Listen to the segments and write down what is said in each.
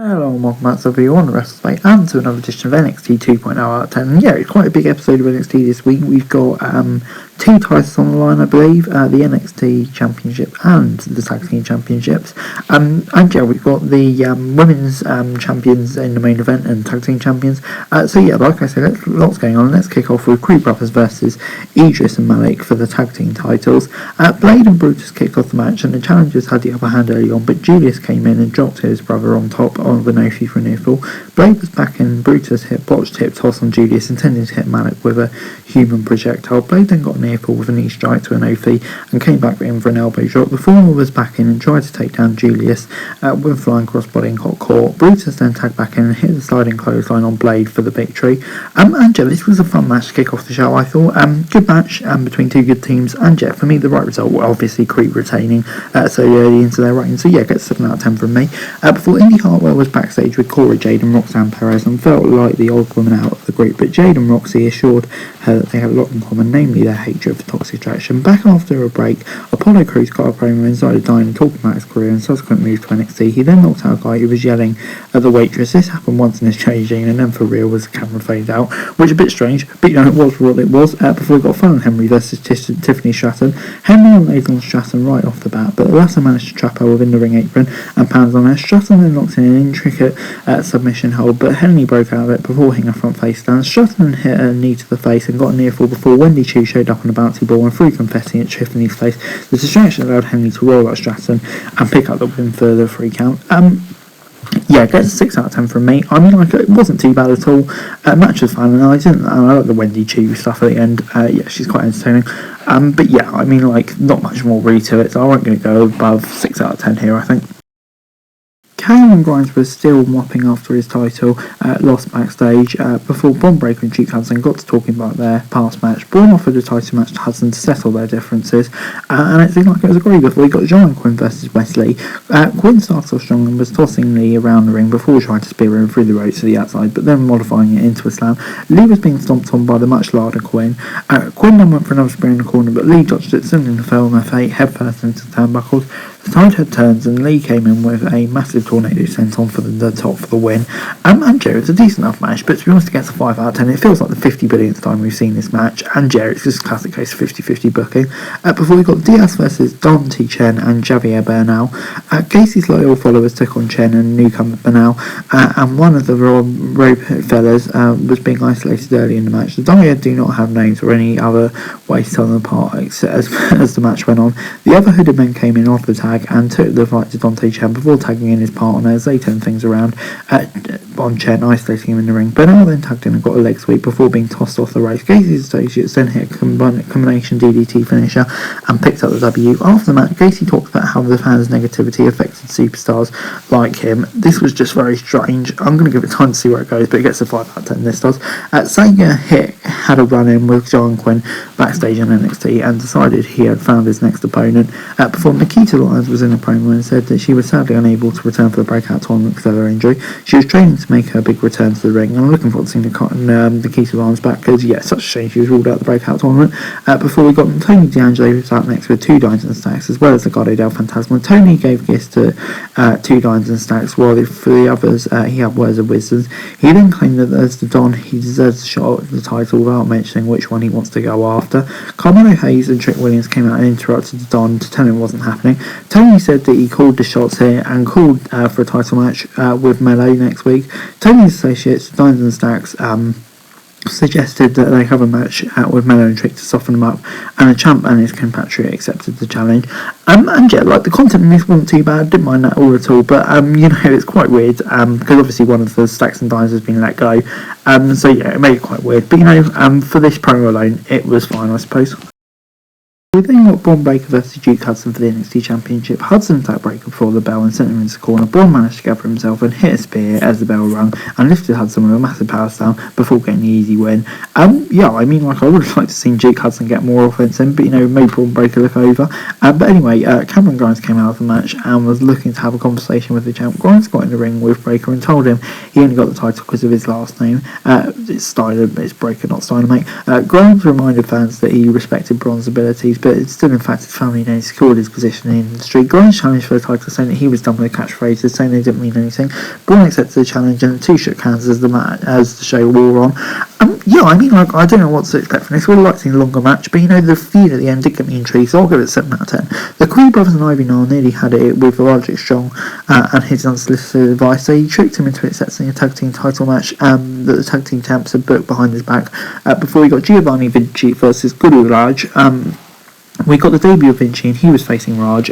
Hello and welcome back to everyone, the WrestleSpace, and to another edition of NXT 2.0 out of 10. And yeah, it's quite a big episode of NXT this week. We've got two titles on the line, I believe, the NXT Championship and the Tag Team Championships. And yeah, we've got the Women's Champions in the main event and Tag Team Champions. So yeah, like I said, lots going on. Let's kick off with Creed Brothers versus Idris and Malik for the Tag Team titles. Blade and Brutus kicked off the match, and the challengers had the upper hand early on, but Julius came in and dropped his brother on top of the no for a near fall. Blade was back in. Brutus hit botched hip toss on Julius, intending to hit Malik with a human projectile. Blade then got a near fall with a knee strike to an OP and came back in for an elbow drop. The former was back in and tried to take down Julius with a flying crossbody and got caught. Brutus then tagged back in and hit the sliding clothesline on Blade for the victory. And yeah, this was a fun match to kick off the show, I thought. Good match between two good teams, and yeah, for me the right result, obviously Creed retaining so early into their reign. So yeah, get 7 out of 10 from me. Before Indy Hartwell was backstage with Corey, Jade and Roxanne Perez and felt like the odd woman out of the group, but Jade and Roxy assured her that they had a lot in common, namely their hatred for toxic attraction. Back after a break, Apollo Crews got a promo and started dying and talking about his career and subsequent move to NXT. He then knocked out a guy who was yelling at the waitress. This happened once in his changing and then for real was the camera faded out, which is a bit strange, but you know, it was what it was. Before we got Fallon Henry versus Tiffany Stratton. Henry unlaid on Stratton right off the bat, but the latter managed to trap her within the ring apron and pounds on her. Stratton then locked in an intricate submission hold, but Henry broke out of it before hitting a front face down. Stratton hit a knee to the face and got a near fall before Wendy Chu showed up on a bouncy ball and threw confetti at Tiffany's face. The distraction allowed Henry to roll at Stratton and pick up the win for the 3 count. Yeah, it gets a 6 out of 10 from me. I mean, like, it wasn't too bad at all. Match was fun, and I like the Wendy Chu stuff at the end. Yeah, she's quite entertaining. But yeah, I mean, like, not much more really to it, so I won't going to go above 6 out of 10 here, I think. Cameron Grimes was still mopping after his title loss backstage before Bron Breakker and Duke Hudson got to talking about their past match. Braun offered a title match to Hudson to settle their differences, and it seemed like it was agreed before he got John Quinn versus Wesley. Quinn started off strong and was tossing Lee around the ring before trying to spear him through the ropes to the outside, but then modifying it into a slam. Lee was being stomped on by the much larger Quinn. Quinn then went for another spear in the corner, but Lee dodged it, sending the fell on her fate headfirst into the turnbuckles. The tide head turns and Lee came in with a massive tornado sent on for the top for the win. And Joe, it's a decent enough match, but to be honest, it gets a 5 out of 10. It feels like the 50 billionth time we've seen this match, and It's just a classic case of 50-50 booking. Before we got Diaz versus Don T. Chen and Javier Bernal. Casey's loyal followers took on Chen and newcomer Bernal, and one of the rope fellas was being isolated early in the match. The Dyad do not have names or any other way to tell them apart as the match went on. The other hooded men came in off the tag and took the fight to Dante Chen before tagging in his partner as they turned things around on Chen, isolating him in the ring. Bernal then tagged in and got a leg sweep before being tossed off the ropes. Casey's associates then hit a combination DDT finisher and picked up the W. After the match, Casey talked about how the fans' negativity affected superstars like him. This was just very strange. I'm going to give it time to see where it goes, but it gets a 5 out of 10, this does. Sager had a run-in with John Quinn backstage on NXT and decided he had found his next opponent. Before Nikita Lyons was in a promo and said that she was sadly unable to return for the breakout tournament because of her injury. She was training to make her big return to the ring, and I'm looking forward to seeing Nikita Lyons back because, yeah, such a shame she was ruled out the breakout tournament. Before we got Tony D'Angelo, who was out next with 2 Dimes and Stacks, as well as the Legado del Fantasma. Tony gave gifts to 2 Dimes and Stacks, while for the others he had words of wisdom. He then claimed that as the Don, he deserves a shot at the title without mentioning which one he wants to go after. Carmelo Hayes and Trick Williams came out and interrupted the Don to tell him it wasn't happening. Tony said that he called the shots here and called for a title match with Melo next week. Tony's associates, Dimes and Stacks, suggested that they have a match with Melo and Trick to soften them up, and the champ and his compatriot accepted the challenge. And yeah, like, the content in this wasn't too bad, didn't mind that all at all, but you know, it's quite weird because obviously one of the Stacks and Dimes has been let go, so yeah, it made it quite weird, but you know, for this promo alone it was fine, I suppose. We then got Bron Breakker versus Duke Hudson for the NXT Championship. Hudson attacked Breakker before the bell and sent him into the corner. Bron managed to gather himself and hit a spear as the bell rung and lifted Hudson with a massive power slam before getting the easy win. Yeah, I mean, like, I would have liked to see Duke Hudson get more offense in, but you know, made Bron Breakker look over. But anyway, Cameron Grimes came out of the match and was looking to have a conversation with the champ. Grimes got in the ring with Breakker and told him he only got the title because of his last name. It's Breakker, not Steiner, mate. Grimes reminded fans that he respected Bron's abilities news, but it's still in fact his family name secured his position in the street. Grimes challenged for the title, saying that he was done with the catchphrases, saying they didn't mean anything. Braun accepted the challenge, and the two shook hands as the show wore on. Yeah, I mean, like, I don't know what to expect from this. We'd like to see a longer match, but, you know, the feud at the end did get me intrigued, so I'll give it 7 out of 10. The Creed brothers and Ivy Nile nearly had it with Roderick Strong and his unsolicited advice. They tricked him into accepting a tag team title match that the tag team champs had booked behind his back before he got Giovanni Vinci versus Guru Raj. We got the debut of Vinci, and he was facing Raj.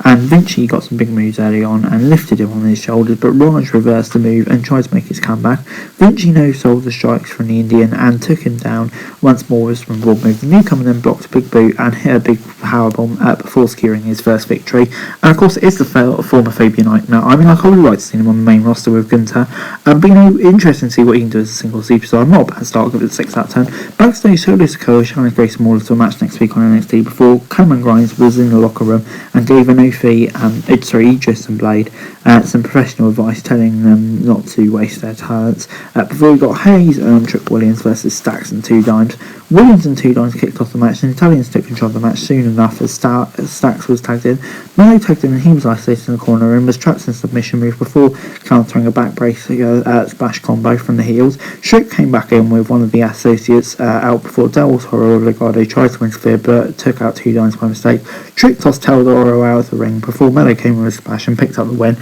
And Vinci got some big moves early on and lifted him on his shoulders, but Raj reversed the move and tried to make his comeback. Vinci no-sold the strikes from the Indian and took him down once more with some broad move. The newcomer then blocked a big boot and hit a big powerbomb before securing his first victory. And of course, it is the former Fabian Eichner. I mean, like, I would like to see him on the main roster with Gunther. But, you know, interesting to see what he can do as a single superstar. Not a bad start, give it a 6 out of 10. Backstage, Solo Sikoa challenged Grayson Waller to a match next week on NXT before Cameron Grimes was in the locker room and gave Idris and Blade some professional advice, telling them not to waste their talents. Before we got Hayes and Trick Williams versus Stacks and Two Dimes. Williams and Two Dimes kicked off the match, and the Italians took control of the match soon enough as Stacks was tagged in. Mello tagged in, and he was isolated in the corner and was trapped in a submission move before countering a backbreaker splash combo from the heels. Strick came back in with one of the associates out before Del Toro Legado tried to interfere but took out Two Dimes by mistake. Trick tossed Teldoro out of the ring before Mello came with a splash and picked up the win.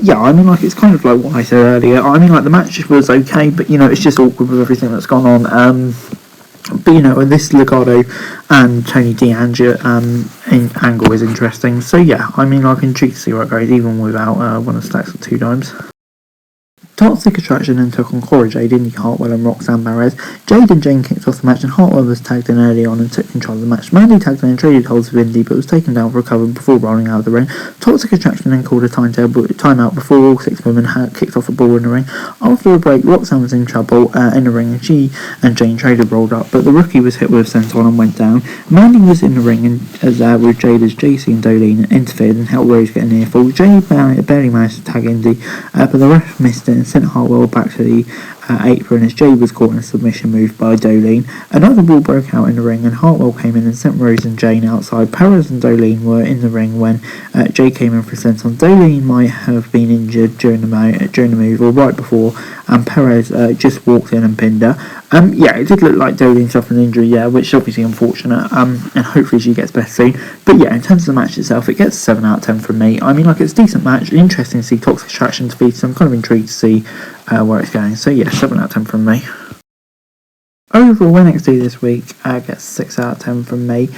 Yeah, I mean, like, it's kind of like what I said earlier. I mean, like, the match was okay, but, you know, it's just awkward with everything that's gone on. But, you know, this Legado and Tony D'Angelo angle is interesting. So, yeah, I mean, like, I'm intrigued to see where it goes, even without one of the Stacks of Two Dimes. Toxic Attraction then took on Cora Jade, Indy Hartwell and Roxanne Perez. Jade and Jane kicked off the match, and Hartwell was tagged in early on and took control of the match. Mandy tagged in and traded holds with Indy, but was taken down for a cover before rolling out of the ring. Toxic Attraction then called a timeout before all 6 women had kicked off a ball in the ring. After a break, Roxanne was in trouble in the ring, and she and Jane traded rolled up, but the rookie was hit with a senton and went down. Mandy was in the ring and with Jade as JC and Dolene interfered and helped Rose get a near fall. Jade barely managed to tag Indy, but the ref missed it and sent Hartwell back to the apron as Jade was caught in a submission move by Dolene. Another ball broke out in the ring and Hartwell came in and sent Rose and Jane outside. Perez and Dolene were in the ring when Jade came in for a senton. Dolene might have been injured during the move or right before, and Perez just walked in and pinned her. Yeah, it did look like Dolene suffered an injury, yeah, which is obviously unfortunate, and hopefully she gets better soon. But yeah, in terms of the match itself, it gets 7 out of 10 from me. I mean, like, it's a decent match, interesting to see Toxic Attraction defeat, so I'm kind of intrigued to see where it's going. So yeah, 7 out of 10 from me. Overall, NXT this week gets 6 out of 10 from me.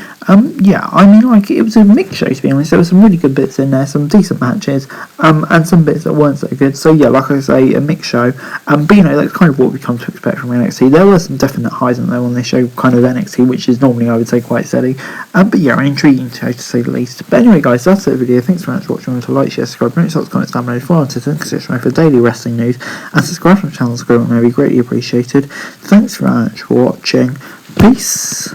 Yeah, I mean, like, it was a mixed show, to be honest. There were some really good bits in there, some decent matches, and some bits that weren't so good. So yeah, like I say, a mixed show. But you know, that's kind of what we come to expect from NXT. There were some definite highs and lows on this show, kind of NXT, which is normally, I would say, quite steady. But yeah, an intriguing show to say the least. But anyway, guys, that's the video. Thanks very much for watching. Remember to like, share, subscribe, note, comments down below, follow on Twitter, for daily wrestling news, and subscribe to the channel. It would be greatly appreciated. Thanks very much for watching. Peace.